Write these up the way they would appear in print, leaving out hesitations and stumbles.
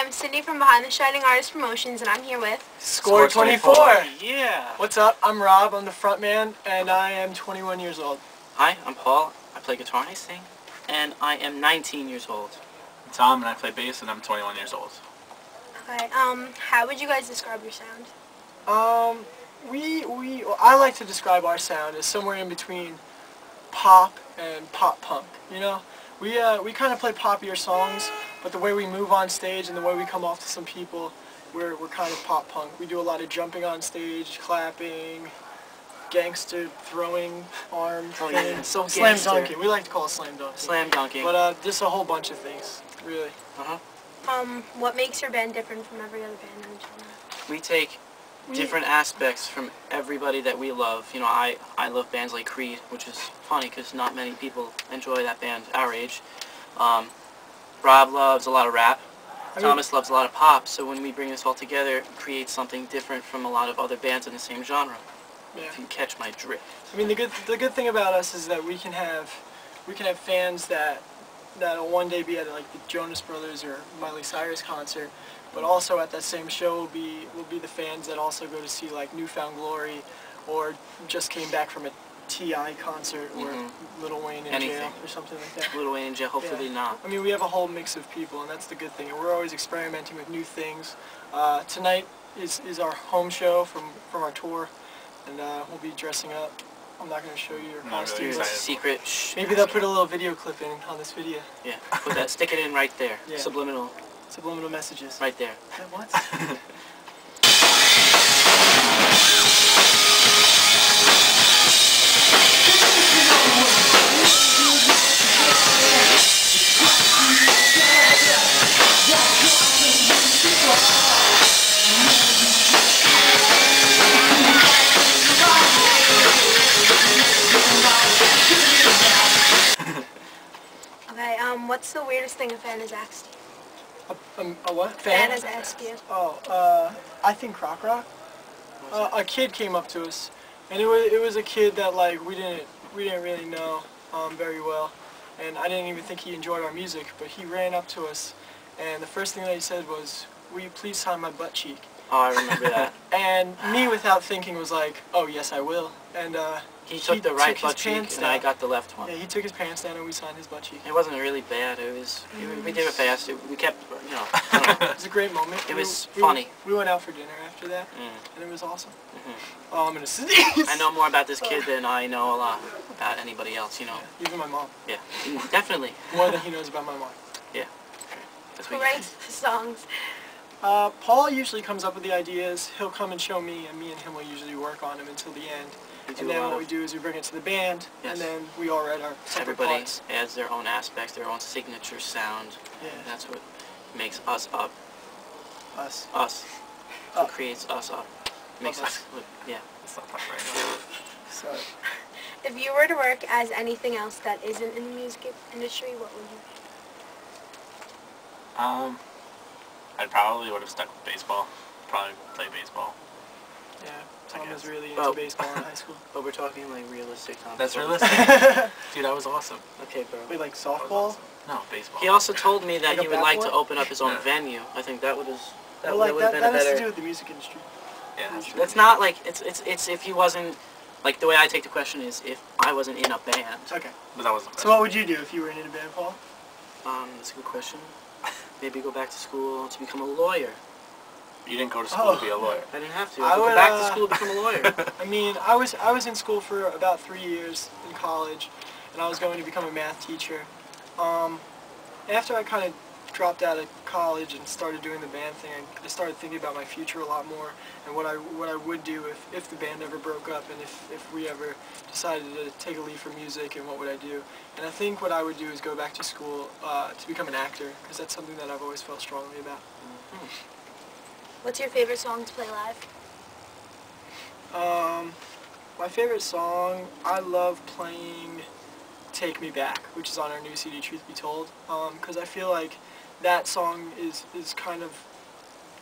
I'm Sydney from Behind the Shining Artist Promotions, and I'm here with Score 24. Yeah. What's up? I'm Rob. I'm the front man, and I am 21 years old. Hi, I'm Paul. I play guitar and I sing, and I am 19 years old. I'm Tom, and I play bass, and I'm 21 years old. Okay, how would you guys describe your sound? I like to describe our sound as somewhere in between pop and pop punk. You know, we kind of play poppier songs, but the way we move on stage and the way we come off to some people, we're kind of pop punk. We do a lot of jumping on stage, clapping, gangster throwing arm things, so slam gangster. dunking. We like to call it slam dunking. Slam dunking. But just a whole bunch of things, really. What makes your band different from every other band in the genre? We take different aspects from everybody that we love. You know, I love bands like Creed, which is funny because not many people enjoy that band our age. Rob loves a lot of rap. Thomas loves a lot of pop. So when we bring this all together, it creates something different from a lot of other bands in the same genre. Yeah. If you catch my drift. I mean, the good thing about us is that we can have fans that'll one day be at like the Jonas Brothers or Miley Cyrus concert, but also at that same show will be the fans that also go to see like New Found Glory, or just came back from a T.I. concert, or Lil Wayne in jail or something like that. Lil Wayne in jail, hopefully not. I mean, we have a whole mix of people, and that's the good thing. And we're always experimenting with new things. Tonight is our home show from our tour, and we'll be dressing up. I'm not going to show you your costumes. Really secret. Shh. Maybe they'll put a little video clip in on this video. Yeah, put that. Stick it in right there. Yeah. Subliminal. Subliminal messages. Right there. What? Okay, what's the weirdest thing a fan has asked you? A what? Fan has asked you. Oh, I think Croc Rock. A kid came up to us, and it was a kid that like we didn't really know very well, and I didn't even think he enjoyed our music, but he ran up to us, and the first thing that he said was, "Will you please sign my butt cheek?" Oh, I remember that. And me, without thinking, was like, "Oh yes, I will." And he took the right butt cheek, and down. I got the left one. Yeah, he took his pants down, and we signed his butt cheek. It wasn't really bad. It was. We did it fast. We kept, you know. I don't know. It was a great moment. It was funny. We went out for dinner after that, and it was awesome. Oh, I'm gonna sneeze. I know more about this kid than I know a lot about anybody else. You know. Yeah, even my mom. Yeah, definitely. More than he knows about my mom. Yeah. That's Who what writes the songs? Paul usually comes up with the ideas. He'll come and show me, and me and him will usually work on them until the end. And then what we do is we bring it to the band, and then we all write our separate Everybody parts. adds their own aspects, their own signature sound. Yeah. And that's what makes us up. Us. Us. What creates us up. Makes Love us. Yeah. Let's not talk right now. So, If you were to work as anything else that isn't in the music industry, what would you I probably would have stuck with baseball. Probably play baseball. yeah, I Tom was guess. really into Well- baseball in high school. But we're talking like realistic Tom. That's realistic. Dude, that was awesome. Okay, bro. Wait, like softball? No, baseball. He also told me that Like a he would like to bat open up his own Yeah. venue. I think that would have Well, like, would have been a that has to better. do with the music industry. Yeah, that's true. That's not like it's if he wasn't like the way I take the question is if I wasn't in a band. Okay. But that wasn't. So what would you do if you were in a band, Paul? That's a good question. Maybe go back to school to become a lawyer. You didn't go to school to be a lawyer. I didn't have to. I Go would, back to school to become a lawyer. I mean, I was in school for about 3 years in college, and I was going to become a math teacher. After I kind of dropped out of college and started doing the band thing, I started thinking about my future a lot more, and what I would do if the band ever broke up, and if we ever decided to take a leave from music, and what would I do. And I think what I would do is go back to school to become an actor, because that's something that I've always felt strongly about. What's your favorite song to play live? My favorite song, I love playing Take Me Back, which is on our new CD, Truth Be Told, because I feel like that song is kind of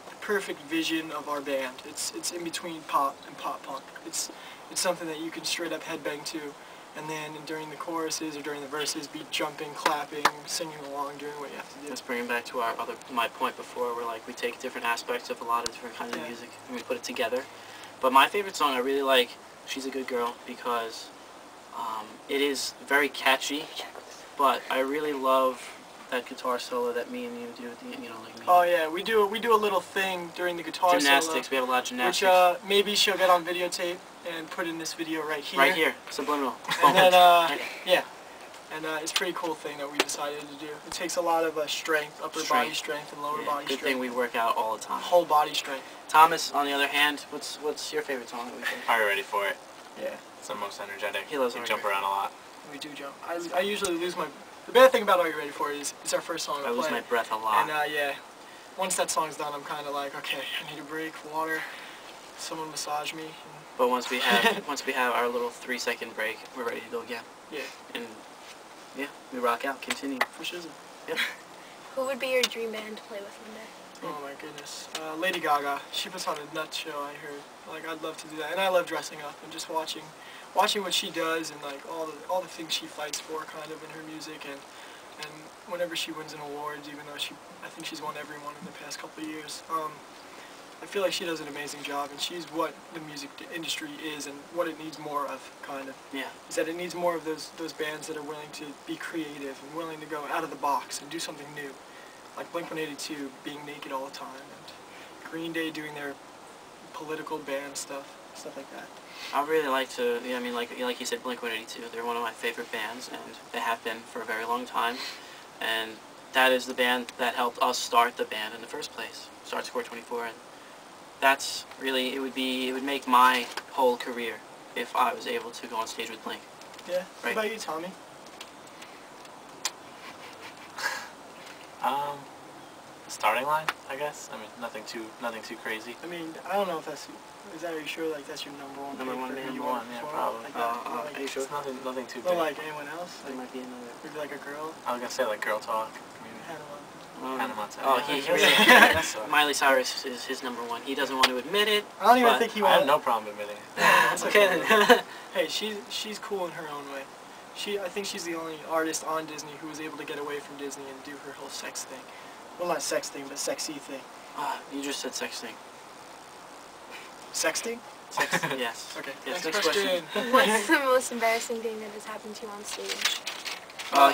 the perfect vision of our band. It's in between pop and pop punk. It's something that you can straight up headbang to, and then during the choruses or during the verses, be jumping, clapping, singing along, doing what you have to do. Let's bring it back to my point before, where like we take different aspects of a lot of different kinds of music and we put it together. But my favorite song I really like, She's a Good Girl, because it is very catchy, but I really love that guitar solo that me and you do at the end, like me. Oh yeah, we do a little thing during the guitar Gymnastics, solo, we have a lot of gymnastics. which maybe she'll get on videotape and put in this video right here. Right here, subliminal. And then, yeah. And it's a pretty cool thing that we decided to do. It takes a lot of strength, upper body strength and lower body Good strength. thing we work out all the time. Whole body strength. Thomas, on the other hand, what's your favorite song that we play? Are you ready for it? Yeah, It's the most energetic. He loves You Are You jump Ready? around a lot. we do jump. I usually lose my... The bad thing about Are You Ready For It is it's our first song I we lose play. my breath a lot. And yeah, once that song's done, I'm kind of like, okay, I need a break, water, someone massage me. But once we have our little 3-second break, we're ready to go again. Yeah, And yeah, we rock out, continue. for shizzle. Yep. Who would be your dream band to play with one day? Oh my goodness. Lady Gaga, she puts on a nut show, I heard. Like, I'd love to do that. And I love dressing up and just watching what she does and like all the things she fights for kind of in her music, and whenever she wins an awards, even though I think she's won every one in the past couple of years. I feel like she does an amazing job, and she's what the music industry is and what it needs more of, kind of. Yeah. Is that it needs more of those bands that are willing to be creative and willing to go out of the box and do something new. Like Blink-182 being naked all the time, and Green Day doing their political band stuff like that. I really like to, I mean, like you said, Blink-182, they're one of my favorite bands, and they have been for a very long time. And that is the band that helped us start the band in the first place, start Score 24. And that's really, it would make my whole career if I was able to go on stage with Blink. Yeah. Right. What about you, Tommy? Starting line, I guess. I mean, nothing too crazy. I mean, I don't know if that's... Are you sure like that's your number one? Number pick one for who band? you Number want one, yeah, to probably. Like that? Are you sure? It's nothing too Or big. like anyone else? There Like, might be another. maybe like a girl? I was gonna say like girl talk. Hannah. Hannah Montana. Oh, Yeah, he I really, guess so. Miley Cyrus is his number one. He doesn't want to admit it. I don't even but think he I have wants... no problem admitting it. That's Okay then. Hey, she's cool in her own way. I think she's the only artist on Disney who was able to get away from Disney and do her whole sex thing. Well, not sex thing, but sexy thing. You just said sexting. Sexting? Yes. Okay. Yes, Next next question. What's the most embarrassing thing that has happened to you on stage?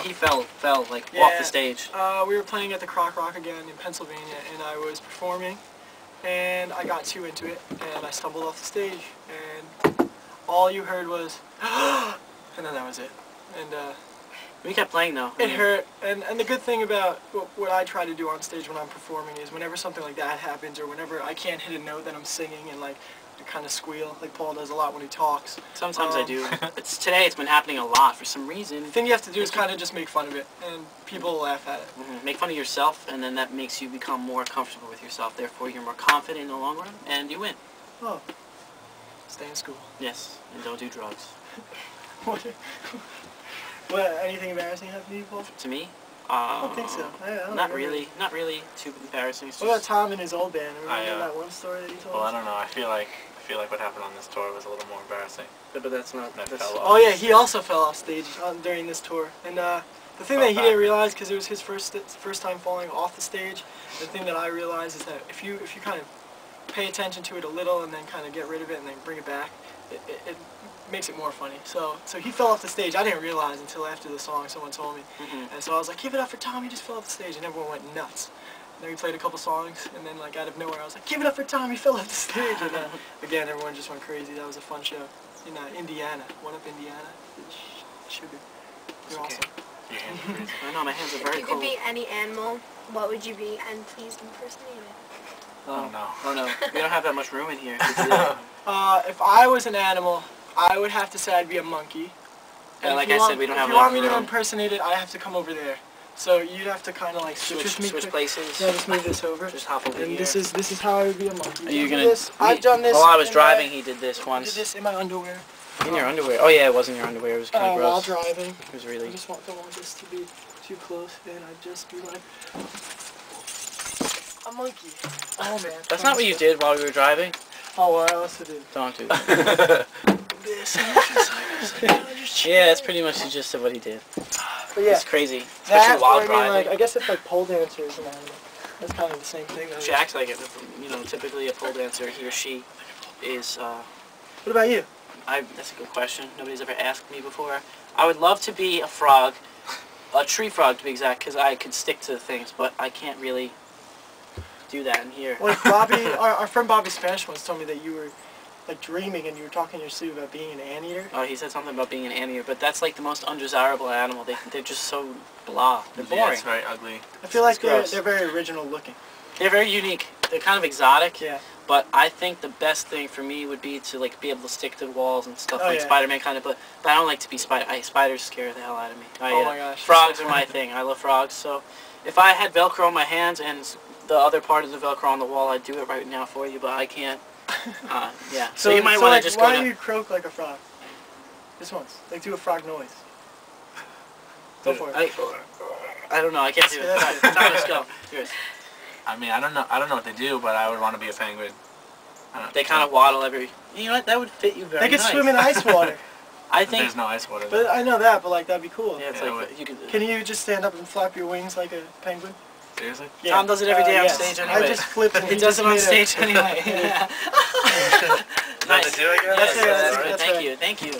He fell like off Yeah. the stage. We were playing at the Croc Rock again in Pennsylvania, and I was performing, and I got too into it, and I stumbled off the stage, and all you heard was, and then that was it. And We kept playing though. it hurt, and the good thing about what I try to do on stage when I'm performing is whenever something like that happens, or whenever I can't hit a note that I'm singing and like I kind of squeal, like Paul does a lot when he talks. Sometimes I do. Today it's been happening a lot for some reason. The thing you have to do is kind of just make fun of it, and people will laugh at it. Make fun of yourself, and then that makes you become more comfortable with yourself. Therefore, you're more confident in the long run, and you win. Oh, stay in school. Yes, and don't do drugs. What, anything embarrassing happened to you, Paul? To me, I don't think so. I don't not remember. really too embarrassing. It's What about just, Tom and his old band? Remember I, that one story that you told Well, I us? don't know. I feel like what happened on this tour was a little more embarrassing. but that's not. That That's, fell off. Oh yeah, he also fell off stage during this tour. And the thing that he back. didn't realize, because it was his first time falling off the stage, the thing that I realized is that if you kind of pay attention to it a little and then kind of get rid of it and then bring it back, it makes it more funny. So he fell off the stage. I didn't realize until after the song someone told me. And so I was like, give it up for Tom, he just fell off the stage, and everyone went nuts. And then we played a couple songs, and then like out of nowhere I was like, give it up for Tom, he fell off the stage. And again, everyone just went crazy. That was a fun show. In Indiana. One up Indiana. Sugar. You're Okay. awesome. Your hands are crazy. I know my hands are If very you cold. could be any animal, what would you be? And please impersonate it. Oh no. Oh no, we don't have that much room in here. If I was an animal, I would have to say I'd be a monkey. Yeah, And like if you I said, want- we don't have If you want enough me to room. impersonate it, I have to come over there. So you'd have to kind of like switch me. Switch places. Yeah, just move this over. Just hop over And here. this is how I would be a monkey. Are you Do gonna? this. I've done this. While I was in driving, my- he did this I once. did this in my underwear. In your underwear? Oh yeah, it was in your underwear. It was kind of While gross. driving. It was I really. just don't want this to be too close, and I'd just be like a monkey. Oh man. That's not what you did while we were driving. Oh well, I also did. Don't do that. this. And just like, Yeah, that's pretty much the gist of what he did. But yeah, It's crazy. that, Especially while or, I mean, driving. like, I guess if like pole dancer is an animal, that's kind of the same thing. She acts like it. You know, typically a pole dancer, he or she is. What about you? That's a good question. Nobody's ever asked me before. I would love to be a frog, a tree frog to be exact, because I could stick to things, but I can't really do that in here. Like Bobby, our friend Bobby Spanish once told me that you were like dreaming and you were talking to your sleep about being an anteater. Oh, he said something about being an anteater, but that's like the most undesirable animal. They're just so blah. They're Yeah, boring. it's very ugly. I feel like gross. they're very original looking. They're very unique. They're kind of exotic. Yeah. But I think the best thing for me would be to like be able to stick to the walls and stuff Oh, like yeah. Spider-Man kind of. But I don't like to be spiders scare the hell out of me. Oh my gosh. Frogs are my thing. I love frogs. So if I had Velcro on my hands and the other part of the Velcro on the wall, I'd do it right now for you. But I can't. Yeah. So you might want to like, just why go do to. you croak like a frog? Just once. Like do a frog noise. Go for it. I don't know. I can't do Yeah, it. that's Thomas, go. Yours. I mean, I don't know what they do, but I would want to be a penguin. They kind of waddle every. You know what? That would fit you very They could nice. swim in ice water. I But think. there's no ice water. But I know that, but like that'd be cool. Yeah, it's Yeah, like you could. Can you just stand up and flap your wings like a penguin? Seriously? Yeah. Tom does it every day on yes. stage I anyway. just flipped and He does it on just made a- stage anyway. Is that Nice. the do, I guess? That's it, Yes, that's good. right. Thank you. Thank you.